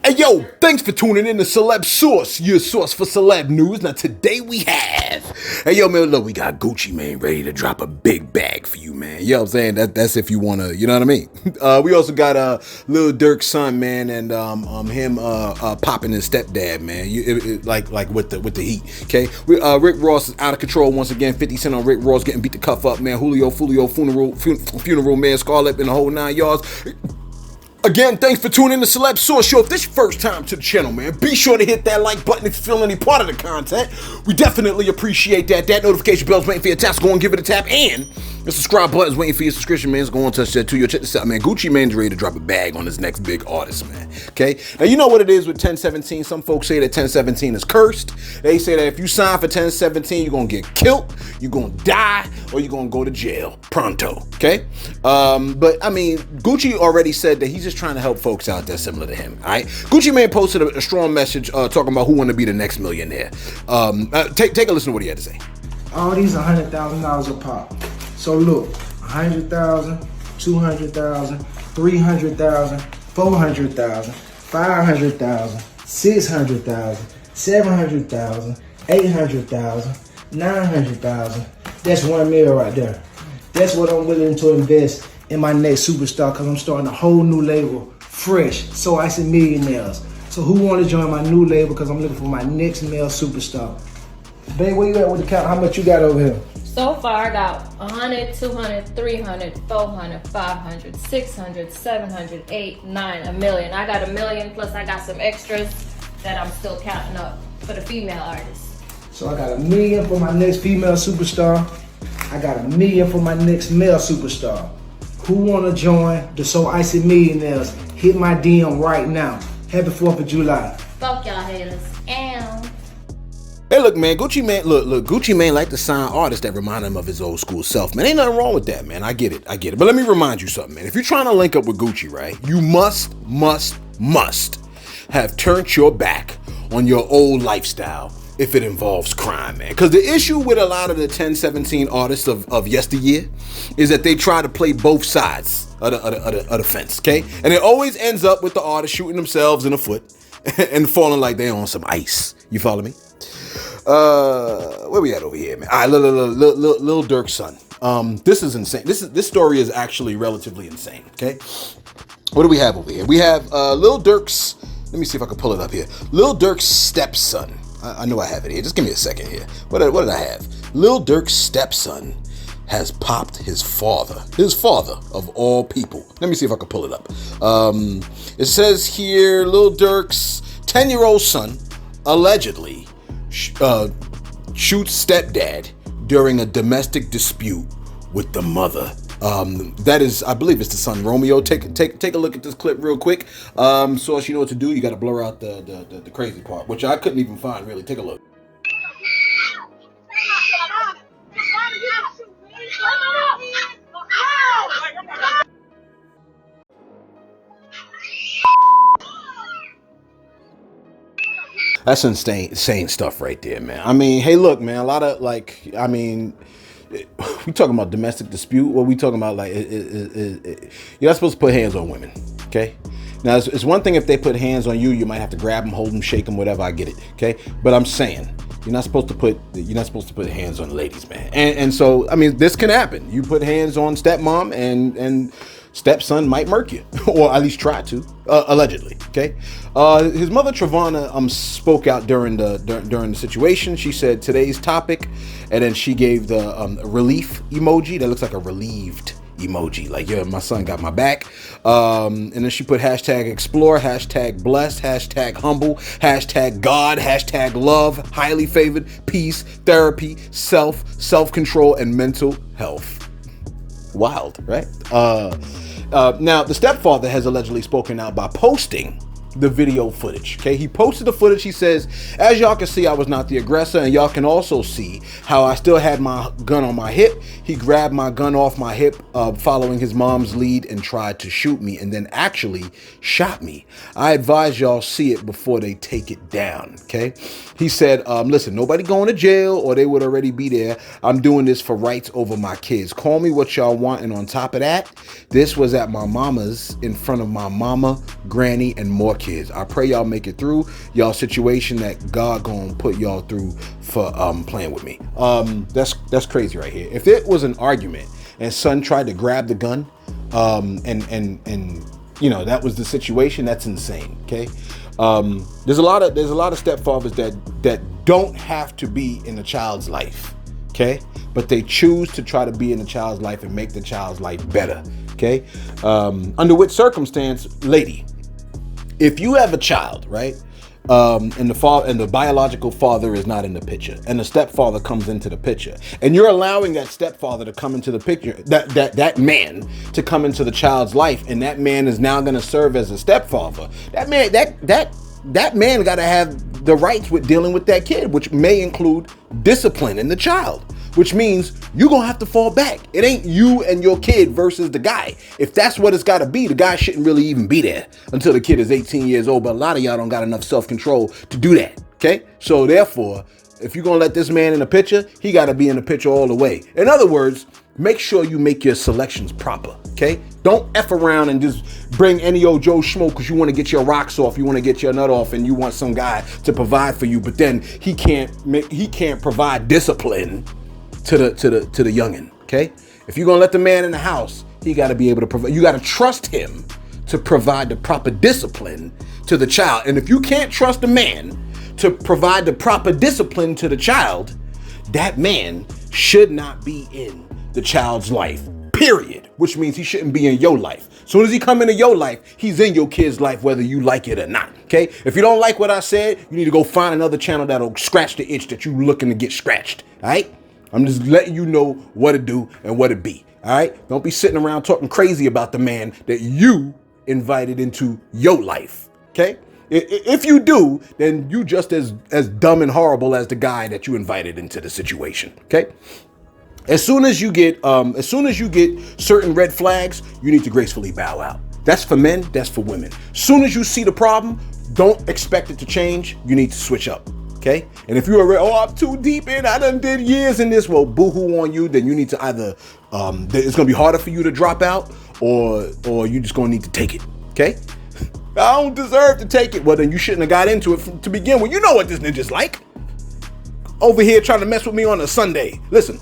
Hey yo, thanks for tuning in to Celeb Source, your source for celeb news. Now today we have, hey yo man, look, we got Gucci Mane ready to drop a big bag for you, man. You know what I'm saying? That's if you wanna, you know what I mean? We also got Lil Durk's son, man, and him popping his stepdad, man. Like with the heat. Okay, Rick Ross is out of control once again. 50 Cent on Rick Ross getting beat the cuff up, man. Julio funeral, man. Scarlett and the whole 9 yards. Again, thanks for tuning in to Celeb Source Show. If this is your first time to the channel, man, be sure to hit that like button if you feel any part of the content. We definitely appreciate that. That notification bell's waiting for your tap, so go and give it a tap. And the subscribe button's waiting for your subscription, man. So go and touch that too. Yo, check this out, man. Gucci Mane's ready to drop a bag on his next big artist, man. Okay? Now, you know what it is with 1017. Some folks say that 1017 is cursed. They say that if you sign for 1017, you're going to get killed, you're going to die, or you're going to go to jail pronto. Okay? But, I mean, Gucci already said that he's just trying to help folks out there similar to him. All right, Gucci Mane posted a strong message talking about who want to be the next millionaire. Take a listen to what he had to say. All these $100,000 a pop. So look, 100,000, 200,000, 300,000, 400,000, 500,000, 600,000, 700,000, 800,000, 900,000. That's $1 million right there. That's what I'm willing to invest in my next superstar, because I'm starting a whole new label, fresh, So Icy Millionaires. So who want to join my new label, because I'm looking for my next male superstar. Babe, where you at with the count? How much you got over here? So far, I got 100, 200, 300, 400, 500, 600, 700, 8, 9, $1 million. I got $1 million, plus I got some extras that I'm still counting up for the female artists. So I got $1 million for my next female superstar. I got $1 million for my next male superstar. Who want to join the So Icy Millionaires? Hit my DM right now. Happy 4th of July. Fuck y'all haters. Ow. Hey, look, man, Gucci Mane, look, Gucci Mane like to sign artists that remind him of his old school self, man. Ain't nothing wrong with that, man. I get it. But let me remind you something, man. If you're trying to link up with Gucci, right, you must have turned your back on your old lifestyle if it involves crime, man. Because the issue with a lot of the 1017 artists of yesteryear is that they try to play both sides of the fence, okay? And it always ends up with the artist shooting themselves in the foot and falling like they on some ice. You follow me? Where we at over here, man? All right, Lil Durk's son. This is insane. This story is actually relatively insane, okay? What do we have over here? We have Lil Durk's, let me see if I can pull it up here. Lil Durk's stepson. I know I have it here. Just give me a second here. What did I have? Lil Durk's stepson has popped his father of all people. Let me see if I can pull it up. It says here, Lil Durk's 10-year-old son allegedly shoots stepdad during a domestic dispute with the mother. That is, I believe it's the son Romeo. Take a look at this clip real quick. So as you know what to do, you got to blur out the crazy part, which I couldn't even find really. Take a look. That's insane stuff right there, man. I mean, hey, look, man, a lot of we talking about domestic dispute. What we talking about, like, you're not supposed to put hands on women, okay? Now, it's one thing if they put hands on you, you might have to grab them, hold them, shake them, whatever. I get it, okay? But I'm saying you're not supposed to put hands on ladies, man. And so, I mean, this can happen. You put hands on stepmom and stepson might murk you, or at least try to, allegedly. Okay, his mother Travana spoke out during the situation. She said today's topic, and then she gave the relief emoji that looks like a relieved emoji, like, yeah, my son got my back. And then she put hashtag explore, hashtag blessed, hashtag humble, hashtag God, hashtag love, highly favored, peace, therapy, self-control, and mental health. Wild, right? Now, the stepfather has allegedly spoken out by posting the video footage. Okay, he posted the footage. He says, as y'all can see, I was not the aggressor, and y'all can also see how I still had my gun on my hip. He grabbed my gun off my hip following his mom's lead and tried to shoot me, and then actually shot me. I advise y'all see it before they take it down. Okay, he said, listen, nobody going to jail or they would already be there. I'm doing this for rights over my kids. Call me what y'all want. And on top of that, this was at my mama's, in front of my mama, granny, and more kids. kids. I pray y'all make it through y'all situation that God gonna put y'all through for playing with me. That's crazy right here. If it was an argument and son tried to grab the gun, and you know that was the situation, that's insane. Okay. There's a lot of stepfathers that don't have to be in a child's life, okay, but they choose to try to be in the child's life and make the child's life better, okay. Under which circumstance, lady, if you have a child, right, and the biological father is not in the picture, and the stepfather comes into the picture, and you're allowing that stepfather to come into the picture, that man to come into the child's life, and that man is now going to serve as a stepfather. That man got to have the rights with dealing with that kid, which may include discipline in the child, which means you're going to have to fall back. It ain't you and your kid versus the guy. If that's what it's got to be, the guy shouldn't really even be there until the kid is 18 years old. But a lot of y'all don't got enough self-control to do that. Okay. So therefore, if you're going to let this man in the picture, he got to be in the picture all the way. In other words, make sure you make your selections proper. Okay. Don't F around and just bring any old Joe Schmo because you want to get your rocks off, you want to get your nut off, and you want some guy to provide for you, but then he can't provide discipline to the youngin'. Okay. If you're gonna let the man in the house, he got to be able to provide. You got to trust him to provide the proper discipline to the child. And if you can't trust the man to provide the proper discipline to the child, that man should not be in the child's life, period. Which means he shouldn't be in your life. As soon as he come into your life, he's in your kid's life, whether you like it or not. Okay. If you don't like what I said, you need to go find another channel that'll scratch the itch that you looking to get scratched. All right. I'm just letting you know what to do and what to be. All right. Don't be sitting around talking crazy about the man that you invited into your life. Okay. If you do, then you just as dumb and horrible as the guy that you invited into the situation. Okay. As soon as you get certain red flags, you need to gracefully bow out. That's for men. That's for women. As soon as you see the problem, don't expect it to change. You need to switch up. Okay. And if you're I'm too deep in, I done did years in this, well, boo-hoo on you. Then you need to either, it's going to be harder for you to drop out, or you just going to need to take it. Okay. I don't deserve to take it. Well, then you shouldn't have got into it to begin with. You know what this ninja's like. Over here trying to mess with me on a Sunday. Listen,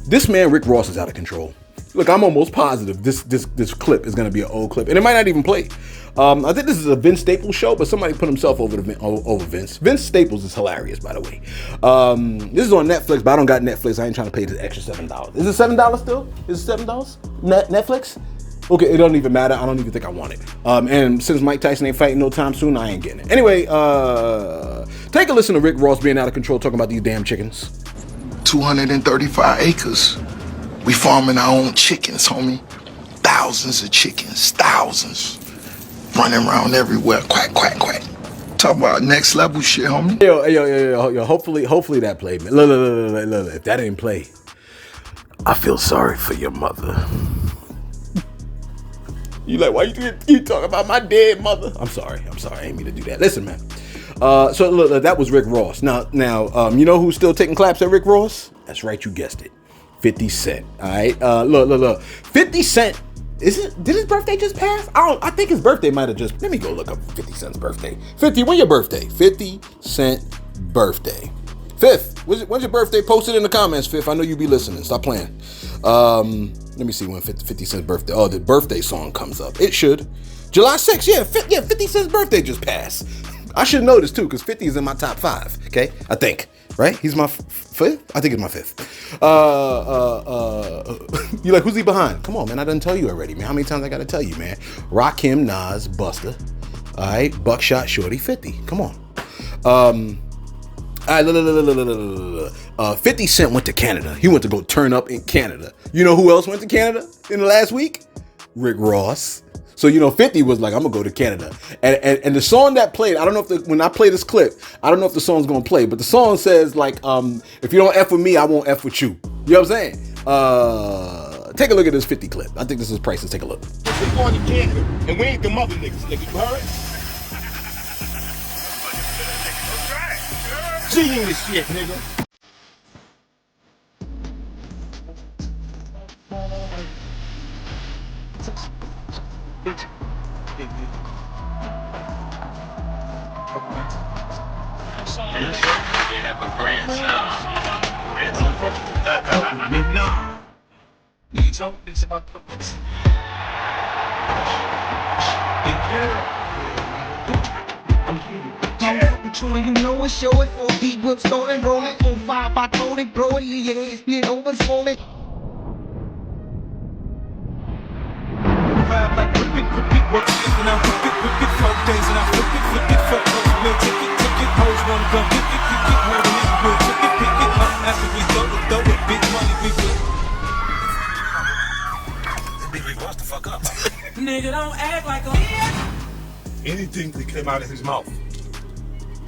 this man, Rick Ross, is out of control. Look, I'm almost positive this clip is going to be an old clip, and it might not even play. I think this is a Vince Staples show, but somebody put himself over Vince. Vince Staples is hilarious, by the way. This is on Netflix, but I don't got Netflix. I ain't trying to pay the extra $7. Is it $7 still? Is it $7? Netflix? Okay, it doesn't even matter. I don't even think I want it. And since Mike Tyson ain't fighting no time soon, I ain't getting it. Anyway, take a listen to Rick Ross being out of control, talking about these damn chickens. 235 acres. We farming our own chickens, homie. Thousands of chickens, thousands. Running around everywhere, quack, quack, quack. Talk about next level shit, homie. Yo, hopefully that played, man. Look, if that didn't play, I feel sorry for your mother. You like, why you keep talking about my dead mother? I'm sorry, I ain't mean to do that. Listen, man. So look, that was Rick Ross. Now, you know who's still taking claps at Rick Ross? That's right, you guessed it. 50 Cent. All right. Look. 50 Cent. Did his birthday just pass? I think his birthday might have just. Let me go look up 50 Cent's birthday. 50, when your birthday? 50 Cent birthday. Fifth. When's your birthday? Post it in the comments, Fifth. I know you be listening. Stop playing. Let me see when 50 Cent's birthday. Oh, the birthday song comes up. It should. July 6th. Yeah, 50 Cent's birthday just passed. I should know this too, because 50 is in my top 5. Okay, I think. Right? He's my fifth? I think it's my 5th. You like, who's he behind? Come on, man. I done tell you already, man. How many times I gotta tell you, man? Rakim, Nas, Busta. All right. Buckshot, Shorty, 50. Come on. All right, look. 50 Cent went to Canada. He went to go turn up in Canada. You know who else went to Canada in the last week? Rick Ross. So, 50 was like, I'm going to go to Canada. And the song that played, I don't know if when I play this clip, I don't know if the song's going to play, but the song says, like, if you don't F with me, I won't F with you. You know what I'm saying? Take a look at this 50 clip. I think this is priceless. Take a look. We're going to Canada, and we ain't the mother niggas, nigga. You heard? Genius shit, nigga. You know it's show it for deep whip starting rolling on fire by throwing blow it, yeah, it's been over swollen. Vibe like repeat, work it, and I repeat, 4 days, and I flip it, 4 days, we'll take it, hoes wanna come, get, holding it, we'll pick it up after we throw it, big money, we will. Nigga wants to fuck up. Nigga, don't act like a Anything that came out of his mouth,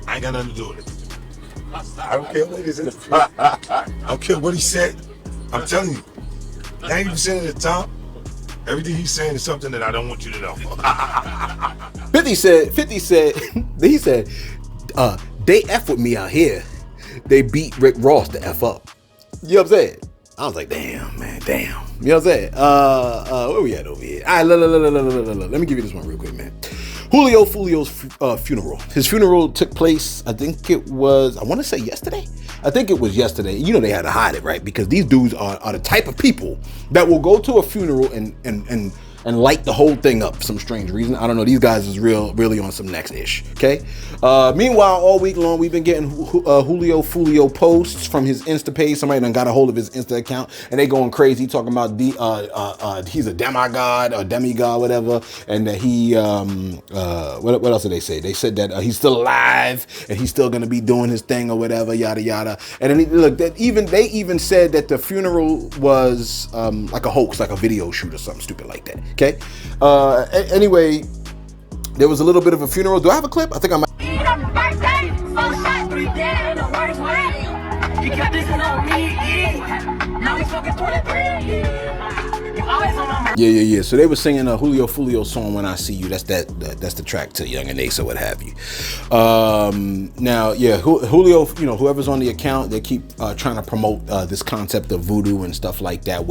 I ain't got nothing to do with it. I don't care what he said. I don't care what he said. I'm telling you, 90% of the time, everything he's saying is something that I don't want you to know. 50 said, he said, they F with me out here. They beat Rick Ross to F up. You know what I'm saying? I was like, damn, man, damn. You know what I'm saying? Where we at over here? All right, let me give you this one real quick, man. Julio Fulio's funeral. His funeral took place, I think it was, I want to say yesterday. I think it was yesterday. You know they had to hide it, right? Because these dudes are the type of people that will go to a funeral and light the whole thing up for some strange reason. I don't know. These guys is really on some next ish. Okay. Meanwhile, all week long, we've been getting Julio Fulio posts from his Insta page. Somebody done got a hold of his Insta account and they going crazy talking about he's a demigod or demigod, whatever. And that he, what else did they say? They said that he's still alive and he's still going to be doing his thing or whatever, yada, yada. And then look, they even said that the funeral was like a hoax, like a video shoot or something stupid like that. Okay. Anyway, there was a little bit of a funeral. Do I have a clip? I think I might. Yeah. So they were singing a Julio Fulio song, "When I See You." That's the track to Young and Ace or what have you. Now, yeah, Julio, whoever's on the account, they keep trying to promote this concept of voodoo and stuff like that.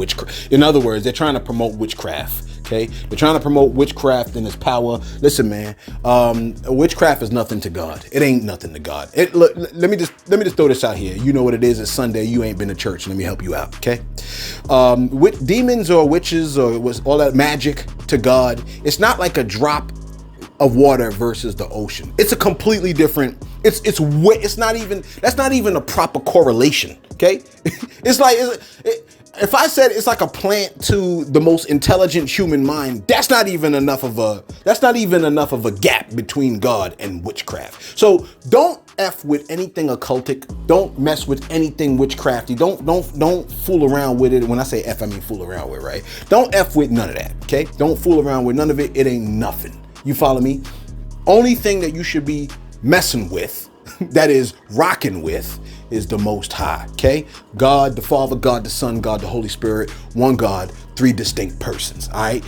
In other words, they're trying to promote witchcraft. Okay, they're trying to promote witchcraft and its power. Listen, man, witchcraft is nothing to God. It ain't nothing to God. Let me just throw this out here. You know what it is. It's Sunday. You ain't been to church. Let me help you out. Okay, with demons or witches or all that magic to God, it's not like a drop of water versus the ocean. It's a completely different. It's not even. That's not even a proper correlation. Okay, it's like. If I said it's like a plant to the most intelligent human mind, that's not even enough of a gap between God and witchcraft. So don't F with anything occultic. Don't mess with anything witchcrafty. Don't fool around with it. When I say F, I mean fool around with, right? Don't F with none of that. Okay? Don't fool around with none of it. It ain't nothing. You follow me? Only thing that you should be messing with, that is rocking with, is the Most High. Okay, God the Father, God the Son, God the Holy Spirit, one God, 3 distinct persons. All right,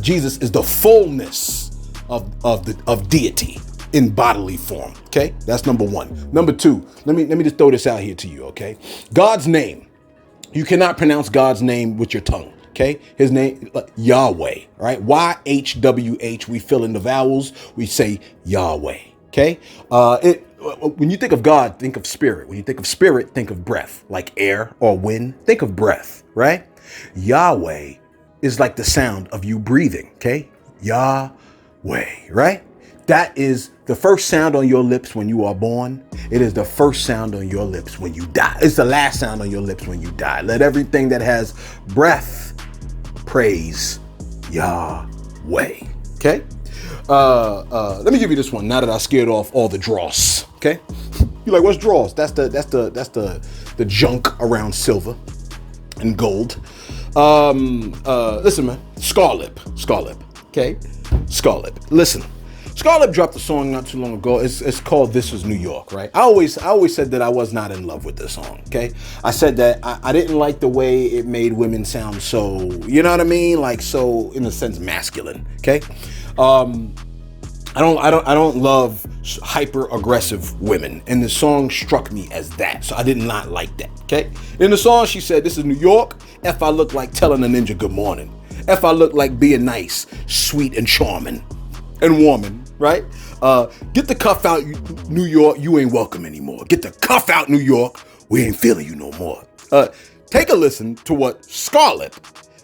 Jesus is the fullness of deity in bodily form. Okay, that's number 1. Number 2, let me just throw this out here to you. Okay, God's name, you cannot pronounce God's name with your tongue. Okay, his name Yahweh. Right, YHWH. We fill in the vowels. We say Yahweh. Okay, when you think of God, think of spirit. When you think of spirit, think of breath, like air or wind. Think of breath, right? Yahweh is like the sound of you breathing, okay? Yahweh, right? That is the first sound on your lips when you are born. It is the first sound on your lips when you die. It's the last sound on your lips when you die. Let everything that has breath praise Yahweh, okay? Let me give you this one now that I scared off all the dross. Okay, you're like, what's dross? That's the junk around silver and gold. Listen, man, Scarlip. Okay, Scarlip. Listen, Scarlip dropped a song not too long ago. It's called "This Is New York." Right? I always said that I was not in love with this song. Okay, I said that I didn't like the way it made women sound so, you know what I mean? Like so, in a sense, masculine. Okay. I don't love hyper aggressive women, and the song struck me as that, so I did not like that. Okay, in the song she said, "This is New York. If I look like telling a ninja good morning, if I look like being nice, sweet and charming, and warming." Right? Get the cuff out, New York. You ain't welcome anymore. Get the cuff out, New York. We ain't feeling you no more. Take a listen to what Scarlett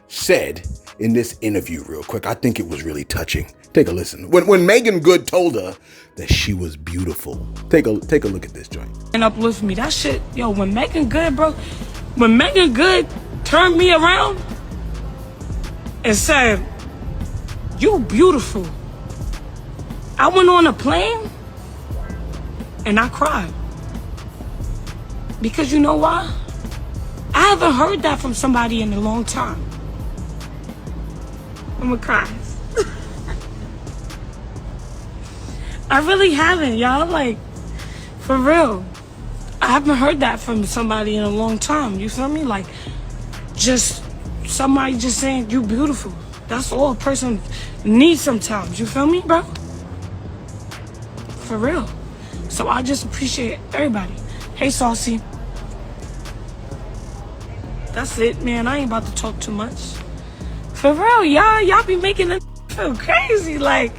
said in this interview real quick. I think it was really touching. Take a listen. When Megan Good told her that she was beautiful. Take a look at this joint. And uplift me. That shit, yo, when Megan Good turned me around and said, "You beautiful," I went on a plane and I cried. Because you know why? I haven't heard that from somebody in a long time. I'm gonna cry. I really haven't, y'all. Like, for real. I haven't heard that from somebody in a long time. You feel me? Like, just somebody just saying, "You beautiful." That's all a person needs sometimes. You feel me, bro? For real. So I just appreciate everybody. Hey, Saucy. That's it, man. I ain't about to talk too much. For real, y'all be making it feel crazy, like.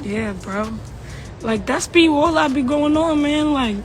Yeah, bro. Like, that's be all I be going on, man. Like,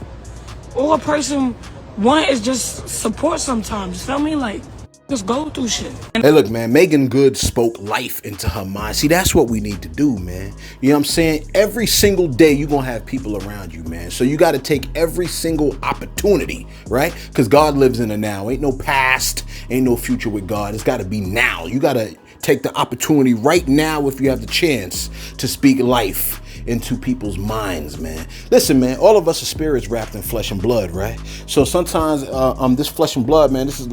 all a person want is just support sometimes. Feel me? Like, just go through shit. Hey, look, man, Megan Good spoke life into her mind. See, that's what we need to do, man. You know what I'm saying? Every single day, you're going to have people around you, man. So you got to take every single opportunity, right? Because God lives in the now. Ain't no past, ain't no future with God. It's got to be now. You got to take the opportunity right now if you have the chance to speak life into people's minds, man. Listen, man, all of us are spirits wrapped in flesh and blood, right? So sometimes this flesh and blood, man, this is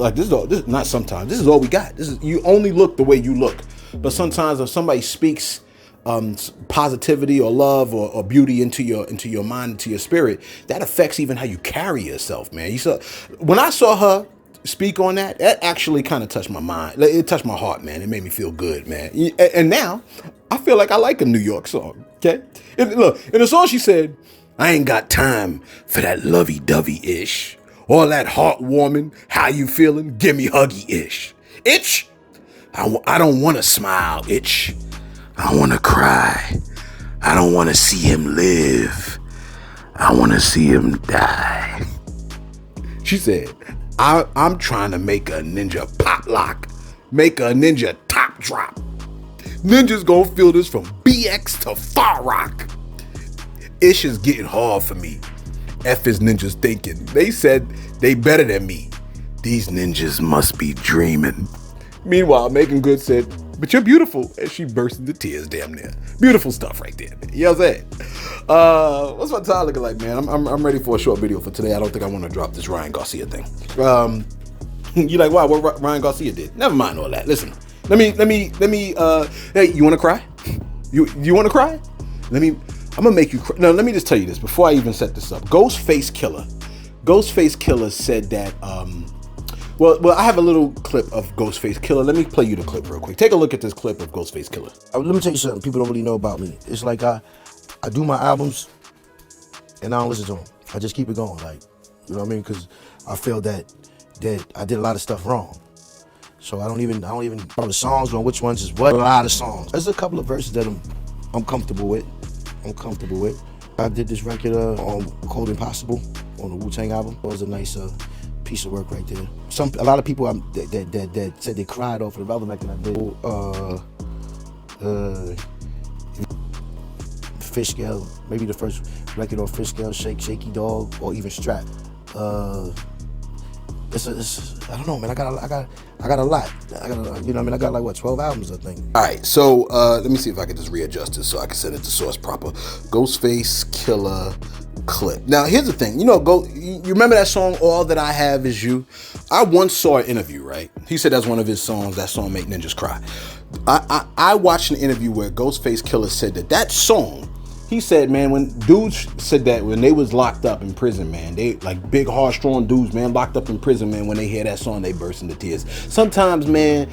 not sometimes, this is all we got. This is, you only look the way you look. But sometimes if somebody speaks positivity or love or beauty into your mind, into your spirit, that affects even how you carry yourself, man. When I saw her speak on that actually kind of touched my mind. It touched my heart, man. It made me feel good, man. And now I feel like I like a New York song. Okay. And look, in the song she said, "I ain't got time for that lovey-dovey-ish. All that heartwarming, how you feeling, give me huggy-ish. Itch, I don't want to smile, itch. I want to cry. I don't want to see him live. I want to see him die." She said, I'm trying to make a ninja pop lock, make a ninja top drop. Ninjas gonna feel this from BX to Far Rock. Ish is getting hard for me. F is ninjas thinking. They said they better than me. These ninjas must be dreaming. Meanwhile, Megan Good said, "But you're beautiful," as she burst into tears damn near. Beautiful stuff right there, man. You know what I'm saying? What's my time looking like, man? I'm ready for a short video for today. I don't think I want to drop this Ryan Garcia thing. You like, wow, what Ryan Garcia did? Never mind all that. Listen, let me, hey, you want to cry? You want to cry? I'm gonna make you cry. No, let me just tell you this before I even set this up. Ghostface Killer said that, well, I have a little clip of Ghostface Killer. Let me play you the clip real quick. Take a look at this clip of Ghostface Killer. Let me tell you something people don't really know about me. It's like I do my albums and I don't listen to them. I just keep it going, like, you know what I mean? Because I feel that I did a lot of stuff wrong. So I don't even know the songs on which ones is what. A lot of songs. There's a couple of verses that I'm comfortable with. I did this record on Cold Impossible on the Wu-Tang album. It was a nice piece of work right there. A lot of people that said they cried off of the other record I did. Fish Scale, maybe the first record on Fish Scale, Shaky Dog, or even Strap. I don't know, man. I got a lot. You know what I mean? I got like 12 albums, I think. All right, so let me see if I can just readjust this so I can send it to source proper. Ghostface Killer clip. Now, here's the thing. You remember that song, All That I Have Is You? I once saw an interview, right? He said that's one of his songs. That song make ninjas cry. I watched an interview where Ghostface Killer said that song, he said, man, when dudes said that when they was locked up in prison, man, they like big, hard-strong dudes, man, locked up in prison, man, when they hear that song, they burst into tears. Sometimes, man,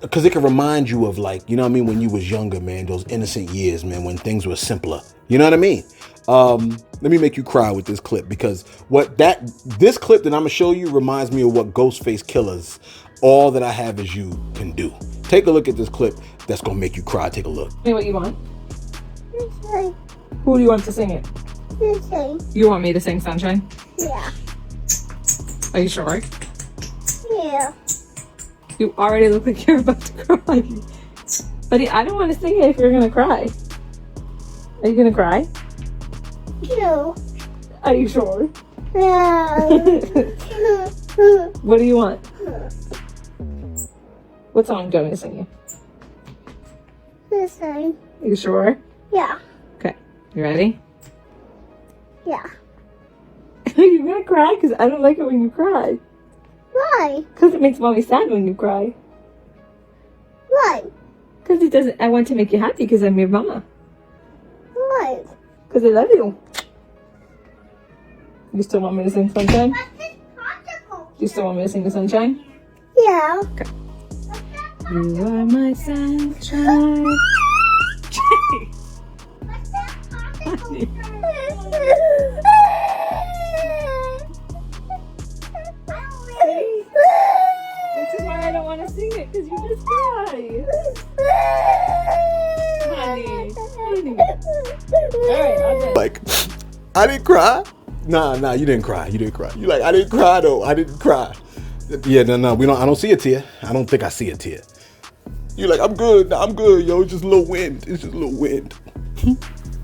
because it can remind you of, like, you know what I mean, when you was younger, man, those innocent years, man, when things were simpler. You know what I mean? Let me make you cry with this clip, because this clip that I'm gonna show you reminds me of what Ghostface Killer's All That I Have Is You can do. Take a look at this clip. that's gonna make you cry. Take a look. Tell me what you want. Who do you want to sing it? You want me to sing Sunshine? Yeah. Are you sure? Yeah. You already look like you're about to cry. Buddy, I don't want to sing it if you're gonna cry. Are you gonna cry? No. Are you sure? No. What do you want? What song do you want me to sing you? Listen. Are you sure? Yeah. Okay. You ready? Yeah. Are you gonna cry? Because I don't like it when you cry. Why? Because it makes mommy sad when you cry. Why? Because it doesn't. I want to make you happy because I'm your mama. Why? Because I love you. You still want me to sing Sunshine? You still want me to sing the Sunshine? Yeah. Okay. You are my sunshine. This is why I don't want to sing it, because you just cry. Honey. Alright, I'm done. Like, I didn't cry. Nah, you didn't cry. You like, I didn't cry though. I didn't cry. Yeah, no, we don't. I don't see a tear. I don't think I see a tear. You like, I'm good. Nah, I'm good, yo. It's just a little wind. It's just a little wind.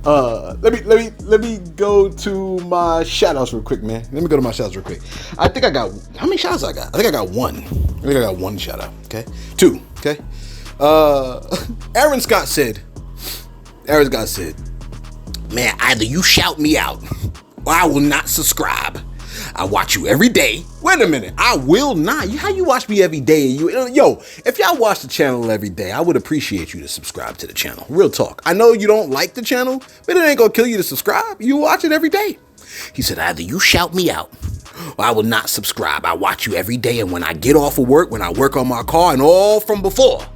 Let me go to my shout outs real quick, man. Let me go to my shout outs real quick. I think I got, how many shout outs I got? I think I got one shout out. Okay. 2. Okay. Aaron Scott said, man, either you shout me out or I will not subscribe. I watch you every day. Wait a minute. I will not. How you watch me every day? Yo, if y'all watch the channel every day, I would appreciate you to subscribe to the channel. Real talk. I know you don't like the channel, but it ain't gonna kill you to subscribe. You watch it every day. He said, either you shout me out or I will not subscribe. I watch you every day, and when I get off of work, when I work on my car, and all from before.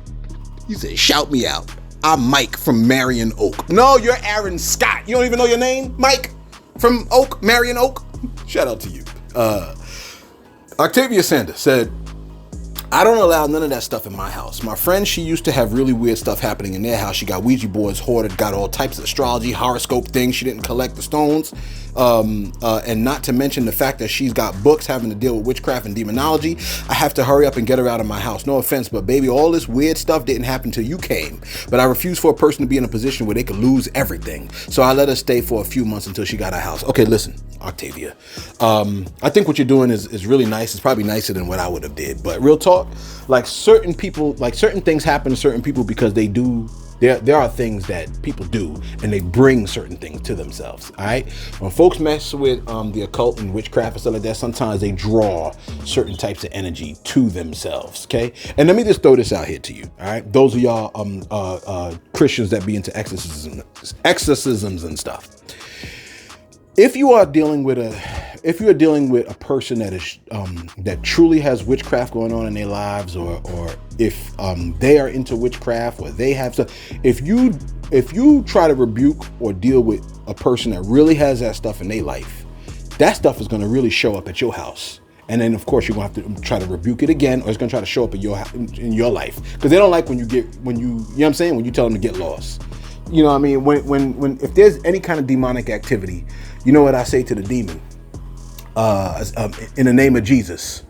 He said, shout me out. I'm Mike from Marion Oak. No, you're Aaron Scott. You don't even know your name? Mike from Oak, Marion Oak? Shout out to you. Octavia Sanders said, I don't allow none of that stuff in my house. My friend, she used to have really weird stuff happening in their house. She got Ouija boards hoarded, got all types of astrology, horoscope things. She didn't collect the stones. And not to mention the fact that she's got books having to deal with witchcraft and demonology. I have to hurry up and get her out of my house. No offense, but baby, all this weird stuff didn't happen till you came. But I refuse for a person to be in a position where they could lose everything. So I let her stay for a few months until she got her house. Okay, listen, Octavia. I think what you're doing is really nice. It's probably nicer than what I would have did. But real talk, like certain people, like certain things happen to certain people because they do. There are things that people do, and they bring certain things to themselves. All right. When folks mess with the occult and witchcraft and stuff like that, sometimes they draw certain types of energy to themselves. Okay. And let me just throw this out here to you. All right. Those of y'all Christians that be into exorcisms and stuff. If you are dealing with a person that is that truly has witchcraft going on in their lives, or if they are into witchcraft, or they have stuff, if you try to rebuke or deal with a person that really has that stuff in their life, that stuff is going to really show up at your house. And then, of course, you're going to have to try to rebuke it again, or it's going to try to show up in your life, because they don't like when you know what I'm saying, when you tell them to get lost. You know what I mean? When if there's any kind of demonic activity, you know what I say to the demon? In the name of Jesus,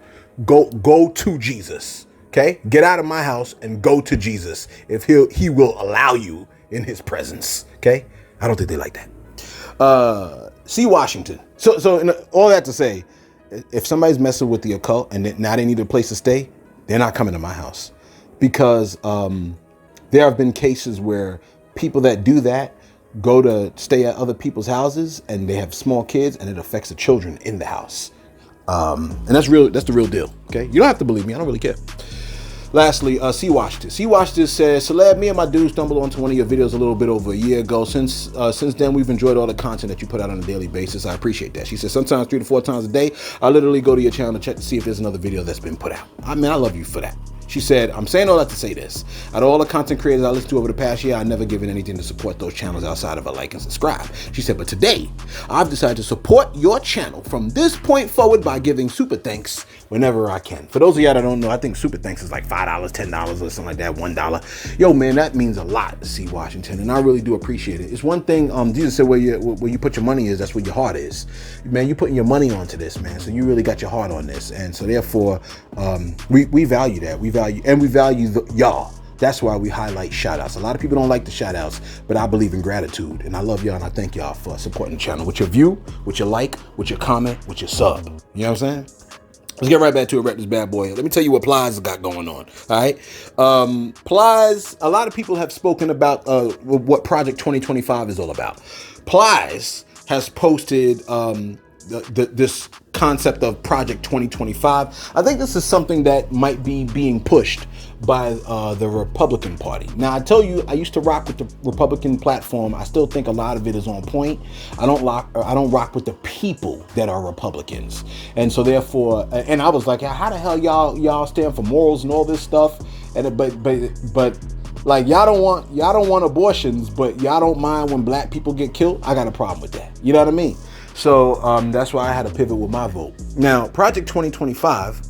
go to Jesus. Okay? Get out of my house and go to Jesus. If he will allow you in his presence. Okay? I don't think they like that. C. Washington. So all that to say, if somebody's messing with the occult and now they need a place to stay, they're not coming to my house, because there have been cases where people that do that go to stay at other people's houses, and they have small kids, and it affects the children in the house. And that's the real deal. Okay, you don't have to believe me. I don't really care. Lastly, C. Washington. C. Washington says, Celeb, me and my dude stumbled onto one of your videos a little bit over a year ago. Since then, we've enjoyed all the content that you put out on a daily basis. I appreciate that. She says, sometimes 3 to 4 times a day, I literally go to your channel to check to see if there's another video that's been put out. I mean, I love you for that. She said, I'm saying all that to say this. Out of all the content creators I listened to over the past year, I never given anything to support those channels outside of a like and subscribe. She said, but today, I've decided to support your channel from this point forward by giving super thanks whenever I can. For those of y'all that don't know, I think Super Thanks is like $5, $10 or something like that, $1. Yo, man, that means a lot to see Washington, and I really do appreciate it. It's one thing, Jesus said where you put your money is, that's where your heart is. Man, you putting your money onto this, man, so you really got your heart on this, and so therefore, we value that. We value y'all. That's why we highlight shoutouts. A lot of people don't like the shoutouts, but I believe in gratitude, and I love y'all, and I thank y'all for supporting the channel with your view, with your like, with your comment, with your sub. You know what I'm saying? Let's get right back to it. Wrap this bad boy. Let me tell you what Plies got going on. All right, Plies. A lot of people have spoken about what Project 2025 is all about. Plies has posted this concept of Project 2025. I think this is something that might be being pushed by the Republican Party. Now, I tell you, I used to rock with the Republican platform. I still think a lot of it is on point. I don't rock with the people that are Republicans, and so therefore, and I was like, how the hell y'all stand for morals and all this stuff? And but like y'all don't want abortions, but y'all don't mind when black people get killed. I got a problem with that. You know what I mean? So that's why I had to pivot with my vote. Now, Project 2025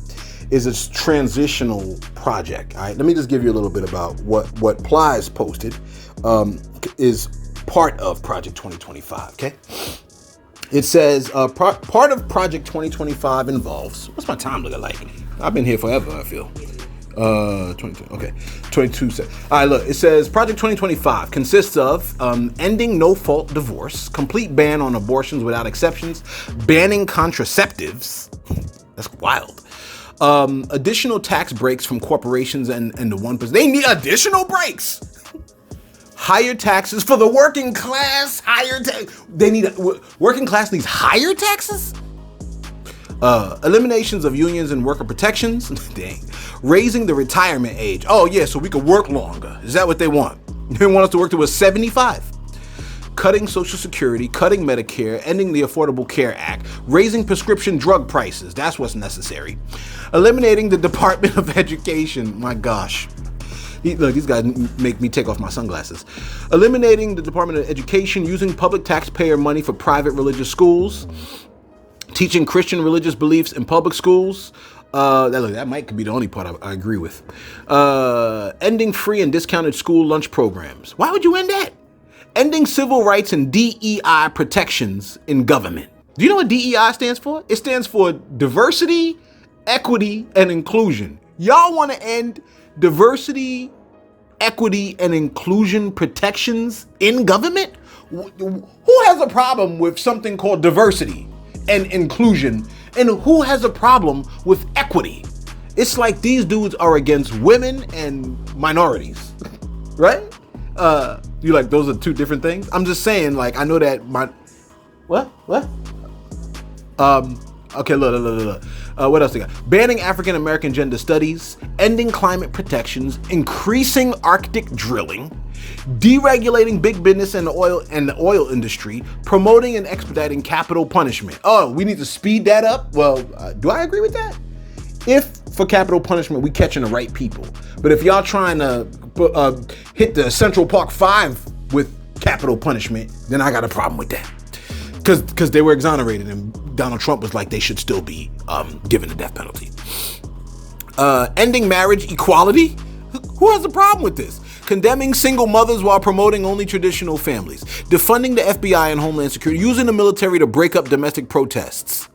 is a transitional project. All right, let me just give you a little bit about what Plies posted is part of Project 2025. Okay, it says part of Project 2025 involves, what's my time looking like? I've been here forever, I feel. 22. Okay, 22 seconds. All right, look. It says Project 2025 consists of ending no-fault divorce, complete ban on abortions without exceptions, banning contraceptives. That's wild. Additional tax breaks from corporations and the 1%. They need additional breaks. Higher taxes for the working class. Working class needs higher taxes. Eliminations of unions and worker protections. Dang. Raising the retirement age. Oh yeah, so we could work longer. Is that what they want? They want us to work to 75. Cutting Social Security, cutting Medicare, ending the Affordable Care Act, raising prescription drug prices. That's what's necessary. Eliminating the Department of Education. My gosh. Look, these guys make me take off my sunglasses. Eliminating the Department of Education, using public taxpayer money for private religious schools. Teaching Christian religious beliefs in public schools. That might be the only part I agree with. Ending free and discounted school lunch programs. Why would you end that? Ending civil rights and DEI protections in government. Do you know what DEI stands for? It stands for diversity, equity, and inclusion. Y'all want to end diversity, equity, and inclusion protections in government? Who has a problem with something called diversity and inclusion, and who has a problem with equity? It's like these dudes are against women and minorities, right? You like, those are two different things? I'm just saying, like, I know that what? Okay, look. What else they got? Banning African American gender studies, ending climate protections, increasing Arctic drilling, deregulating big business and the oil industry, promoting and expediting capital punishment. Oh, we need to speed that up? Well, do I agree with that? If for capital punishment, we catching the right people. But if y'all trying to hit the Central Park 5 with capital punishment, then I got a problem with that. Because they were exonerated and Donald Trump was like, they should still be given the death penalty. Ending marriage equality. Who has a problem with this? Condemning single mothers while promoting only traditional families. Defunding the FBI and Homeland Security. Using the military to break up domestic protests.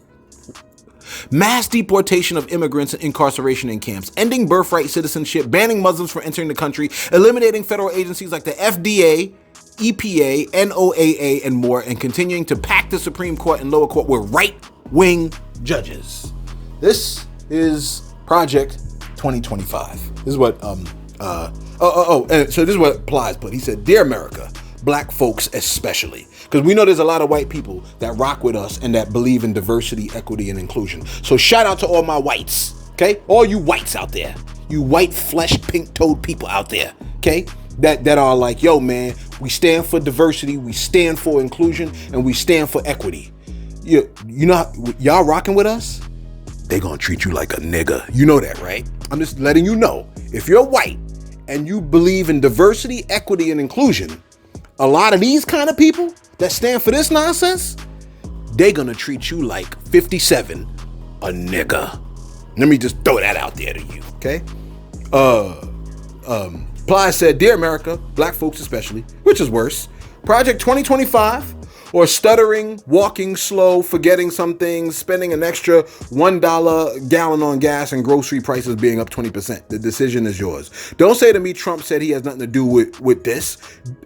Mass deportation of immigrants and incarceration in camps. Ending birthright citizenship. Banning Muslims from entering the country. Eliminating federal agencies like the FDA, EPA, NOAA, and more, and continuing to pack the Supreme Court and lower court with right-wing judges. This is Project 2025. This is what and so this is what Plies put. He said, "Dear America, black folks especially," because we know there's a lot of white people that rock with us and that believe in diversity, equity, and inclusion. So shout out to all my whites, okay? All you whites out there, you white flesh pink-toed people out there, okay? That are like, yo, man, we stand for diversity, we stand for inclusion, and we stand for equity. You know, y'all rocking with us? They gonna treat you like a nigga. You know that, right? I'm just letting you know. If you're white and you believe in diversity, equity, and inclusion, a lot of these kind of people that stand for this nonsense, they gonna treat you like 57, a nigga. Let me just throw that out there to you, okay? Ply said, Dear America, black folks especially, which is worse, Project 2025 or stuttering, walking slow, forgetting some things, spending an extra $1 gallon on gas and grocery prices being up 20%. The decision is yours. Don't say to me Trump said he has nothing to do with this.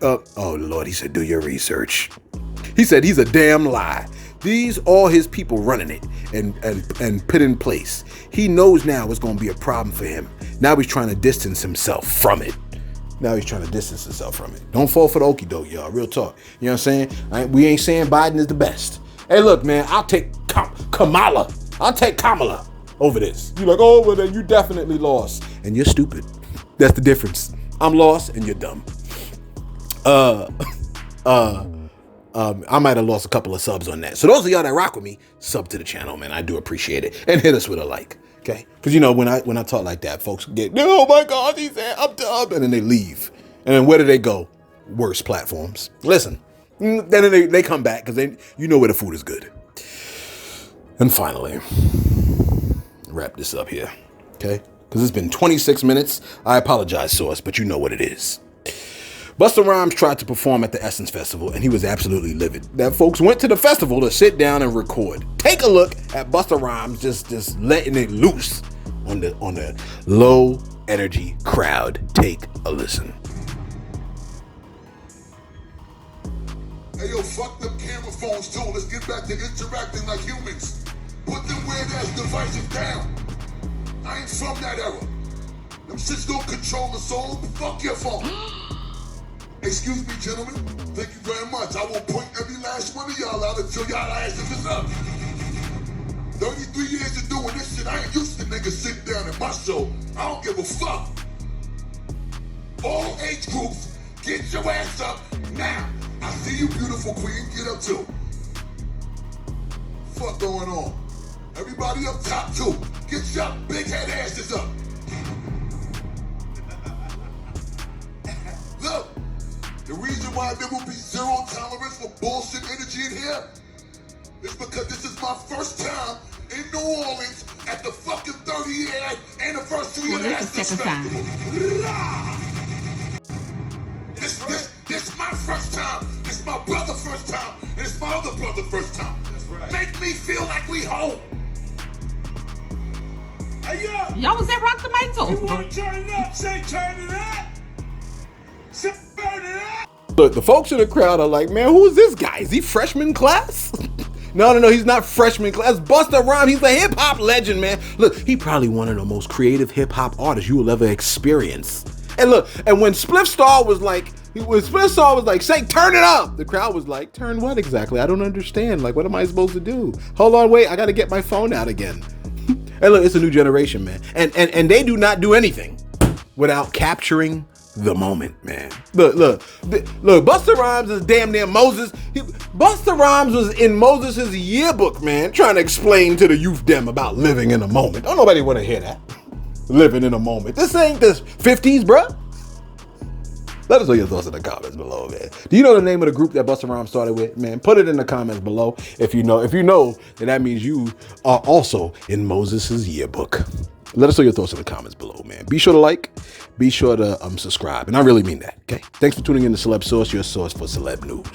Oh, Lord, he said, do your research. He said he's a damn lie. These all his people running it and put in place. He knows now it's going to be a problem for him. Now he's trying to distance himself from it. Don't fall for the okie doke, y'all. Real talk. You know what I'm saying? We ain't saying Biden is the best. Hey, look, man, I'll take Kamala. I'll take Kamala over this. You're like, oh, well, then you definitely lost. And you're stupid. That's the difference. I'm lost and you're dumb. I might have lost a couple of subs on that. So those of y'all that rock with me, sub to the channel, man. I do appreciate it. And hit us with a like. Okay, because you know when I talk like that, folks get, oh my God, he said up to up, and then they leave, and then where do they go? Worse platforms. Listen, then they come back because you know where the food is good. And finally, wrap this up here, okay? Because it's been 26 minutes. I apologize, Source, but you know what it is. Busta Rhymes tried to perform at the Essence Festival, and he was absolutely livid that folks went to the festival to sit down and record. Take a look at Busta Rhymes just letting it loose on the low energy crowd. Take a listen. Hey yo, fuck them camera phones too. Let's get back to interacting like humans. Put them weird ass devices down. I ain't from that era. Them shits don't control the soul. Fuck your phone. Excuse me, gentlemen. Thank you very much. I will point every last one of y'all out until y'all asses is up. 33 years of doing this shit, I ain't used to niggas sitting down at my show. I don't give a fuck. All age groups, get your ass up now. I see you, beautiful queen. Get up too. Fuck going on? Everybody up top too. Get your big head asses up. Look. The reason why there will be zero tolerance for bullshit energy in here is because this is my first time in New Orleans at the fucking 30-year anniversary of the Essence Festival. This my first time, this my brother's first time, and it's my other brother's first time. That's right. Make me feel like we home. Hey, yo! Y'all was at Rock Tomato. You wanna turn it up? Say turn it up. Say turn it up. Look, the folks in the crowd are like, man, who is this guy? Is he freshman class? No, he's not freshman class. Busta Rhymes, he's a hip-hop legend, man. Look, he probably one of the most creative hip-hop artists you will ever experience. And look, and when Spliff Star was like, say, turn it up, the crowd was like, turn what exactly? I don't understand. Like, what am I supposed to do? Hold on, wait, I got to get my phone out again. And look, it's a new generation, man. And they do not do anything without capturing the moment, man. Look, Busta Rhymes is damn near Moses. Busta Rhymes was in Moses' yearbook, man, trying to explain to the youth dem about living in a moment. Don't nobody want to hear that. Living in a moment. This ain't this 50s, bruh. Let us know your thoughts in the comments below, man. Do you know the name of the group that Busta Rhymes started with? Man, put it in the comments below if you know. If you know, then that means you are also in Moses' yearbook. Let us know your thoughts in the comments below, man. Be sure to like, be sure to subscribe. And I really mean that, okay? Thanks for tuning in to Celeb Source, your source for celeb news.